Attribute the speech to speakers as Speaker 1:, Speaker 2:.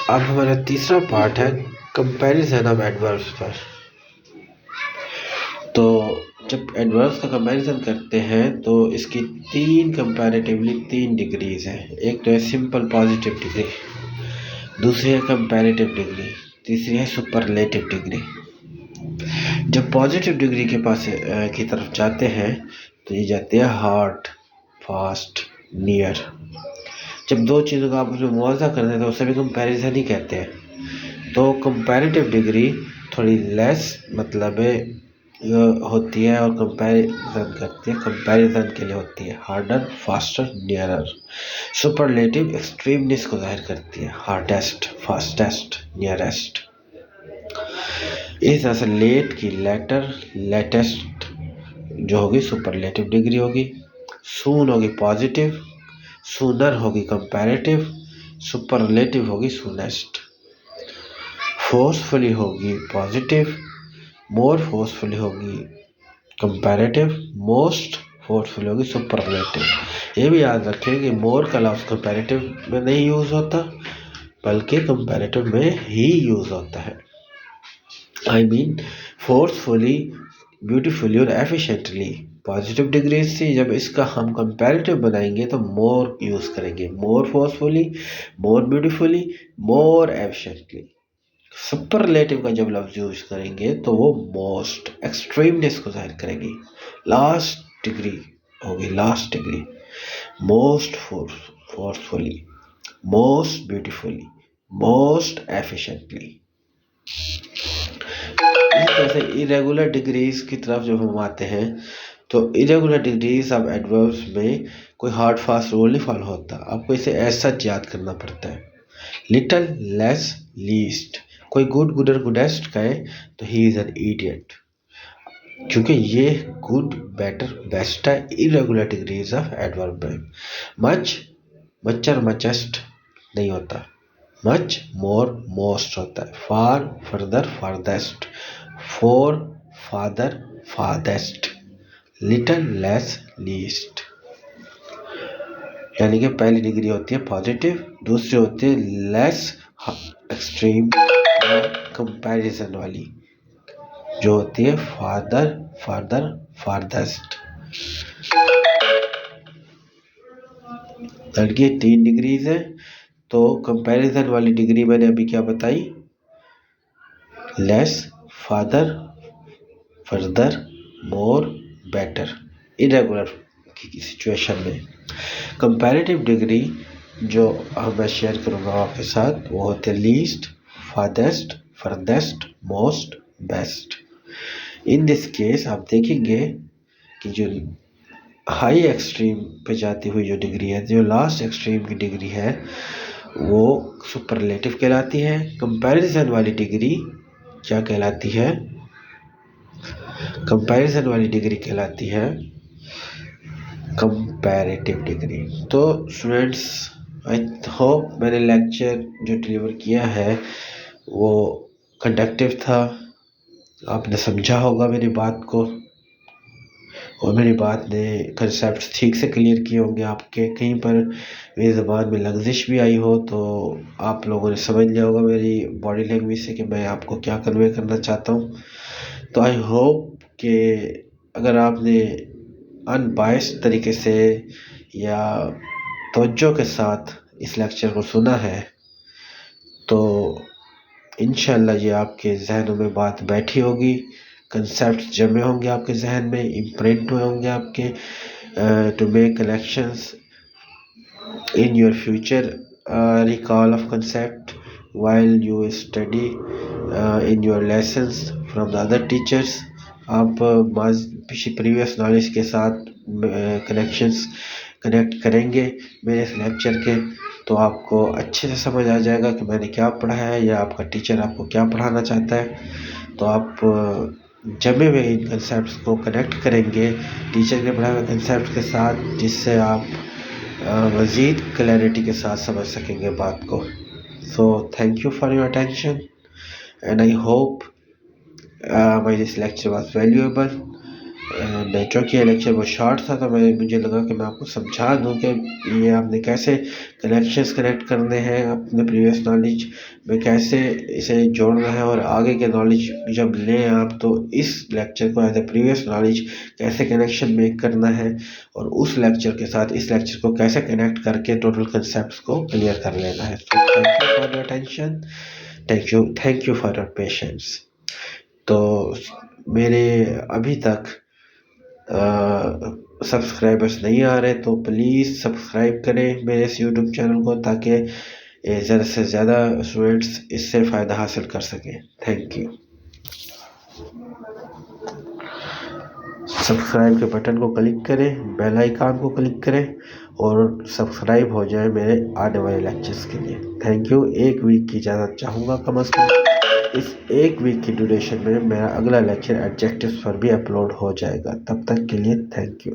Speaker 1: अब हमारा तीसरा पार्ट है कंपैरिजन ऑफ एडवर्ब्स पर। तो जब एडवर्ब्स का कंपैरिजन करते हैं तो इसकी कंपैरेटिवली तीन डिग्रीज हैं। एक तो है सिंपल पॉजिटिव डिग्री, दूसरी है कंपैरेटिव डिग्री, तीसरी है सुपरलेटिव डिग्री। जब पॉजिटिव डिग्री के पास की तरफ जाते हैं तो ये जाते हैं हार्ड, फास्ट, नियर। जब दो चीज़ों का आपस में मुआवजा करते हैं तो उसे भी कंपैरिजन ही कहते हैं। तो कंपैरेटिव डिग्री थोड़ी लेस मतलब होती है और कंपैरिजन करती है, कंपैरिजन के लिए होती है हार्डर, फास्टर, नियरर। सुपरलेटिव एक्सट्रीमनेस को जाहिर करती है, हार्डेस्ट, फास्टेस्ट, नियरेस्ट। इस तरह से लेट की लेटर, लेटेस्ट जो होगी सुपरलेटिव डिग्री होगी। सून होगी पॉजिटिव, सूनर होगी कंपैरेटिव, सुपरलेटिव होगी सूनेस्ट। फोर्सफुली होगी पॉजिटिव, मोर फोर्सफुली होगी कंपैरेटिव, मोस्ट फोर्सफुली होगी सुपरलेटिव। ये भी याद रखें कि मोर का लफ्ज़ कंपैरेटिव में नहीं यूज़ होता बल्कि कंपैरेटिव में ही यूज़ होता है। आई मीन फोर्सफुली, ब्यूटीफुली और एफिशिएंटली पॉजिटिव डिग्रीज थी। जब इसका हम कंपैरेटिव बनाएंगे तो मोर यूज़ करेंगे, मोर फोर्सफुली, मोर ब्यूटीफुली, मोर एफिशिएंटली। सुपरलेटिव का जब लफ्ज़ यूज करेंगे तो वो मोस्ट, एक्सट्रीमनेस को जाहिर करेगी। लास्ट डिग्री होगी, last degree, most forcefully, most beautifully, most efficiently. इस तरह से इरेगुलर डिग्रीज की तरफ जब हम आते हैं तो इरेगुलर डिग्रीज ऑफ एडवर्ब्स में कोई हार्ड फास्ट रूल नहीं फॉलो होता, आपको इसे ऐसा याद करना पड़ता है। Little, less, least. कोई गुड, गुडर, गुडेस्ट कहे तो ही इज एन इडियट, क्योंकि ये गुड, बेटर, बेस्ट है इरेगुलर डिग्रीज ऑफ एडवर्ब में। मच, मचर, मचेस्ट नहीं होता, मच, मोर, मोस्ट होता है। Far, further, farthest, far, farther, farthest, little, less, least. यानी कि पहली डिग्री होती है पॉजिटिव, दूसरी होती है लेस, एक्सट्रीम, कंपैरिजन वाली जो होती है फादर, फादर, फारदेस्ट। लड़की 3 डिग्रीज है। तो कंपैरिजन वाली डिग्री मैंने अभी क्या बताई, लेस, फादर, फर्दर, मोर, बेटर, इरेगुलर की सिचुएशन में। कंपैरेटिव डिग्री जो मैं शेयर करूँगा आपके साथ वो होते हैं least, फादेस्ट, farthest, most, best. In this case आप देखेंगे कि जो हाई एक्सट्रीम पे जाती हुई जो डिग्री है, जो लास्ट एक्सट्रीम की डिग्री है वो सुपरलेटिव कहलाती है। कंपैरिजन वाली डिग्री क्या कहलाती है, कंपैरिजन वाली डिग्री कहलाती है कंपैरेटिव डिग्री। तो स्टूडेंट्स, आई होप मैंने लेक्चर जो डिलीवर किया है वो कंडक्टिव था, आपने समझा होगा मेरी बात को और मेरी बात ने कंसेप्ट ठीक से क्लियर किए होंगे आपके। कहीं पर मेरी ज़बान में लफ्ज़िश भी आई हो तो आप लोगों ने समझ लिया होगा मेरी बॉडी लैंग्वेज से कि मैं आपको क्या कन्वे करना चाहता हूँ। तो आई होप कि अगर आपने अनबायस्ड तरीके से या तवज्जो के साथ इस लेक्चर को सुना है तो इंशाल्लाह ये आपके जहनों में बात बैठी होगी, कंसेप्ट जमे होंगे आपके जहन में, इम्प्रिंट हुए होंगे आपके, to make connections in your future, recall of concept while you study in your lessons from the other teachers। आप प्रीवियस नॉलेज के साथ कनेक्ट करेंगे मेरे इस लेक्चर के तो आपको अच्छे से समझ आ जाएगा कि मैंने क्या पढ़ा है या आपका टीचर आपको क्या पढ़ाना चाहता है। तो आप जमे हुए इन कंसेप्ट को कनेक्ट करेंगे टीचर के पढ़ाए हुए कंसेप्ट के साथ, जिससे आप मज़ीद क्लैरिटी के साथ समझ सकेंगे बात को। So thank you for your attention and I hope my this lecture was valuable चूँकि ये लेक्चर बहुत शॉर्ट था तो मुझे लगा कि मैं आपको समझा दूँ कि ये आपने कैसे कनेक्शंस कनेक्ट करने हैं, अपने प्रीवियस नॉलेज में कैसे इसे जोड़ना है, और आगे के नॉलेज जब लें आप तो इस लेक्चर को एज ए प्रीवियस नॉलेज कैसे कनेक्शन मेक करना है, और उस लेक्चर के साथ इस लेक्चर को कैसे कनेक्ट करके टोटल कंसेप्ट को क्लियर कर लेना है। तो thank you for your attention, thank you for your patience. तो मेरे अभी तक सब्सक्राइबर्स नहीं आ रहे तो प्लीज़ सब्सक्राइब करें मेरे इस यूट्यूब चैनल को, ताकि ज़्यादा से ज़्यादा स्टूडेंट्स इससे फ़ायदा हासिल कर सकें। Thank you. सब्सक्राइब के बटन को क्लिक करें, बेल आइकन को क्लिक करें और सब्सक्राइब हो जाए मेरे आने वाले लेक्चर्स के लिए। Thank you. एक वीक की इजाज़त चाहूँगा कम अज़ कम। इस एक वीक की ड्यूरेशन में मेरा अगला लेक्चर एडजेक्टिव्स पर भी अपलोड हो जाएगा। तब तक के लिए थैंक यू।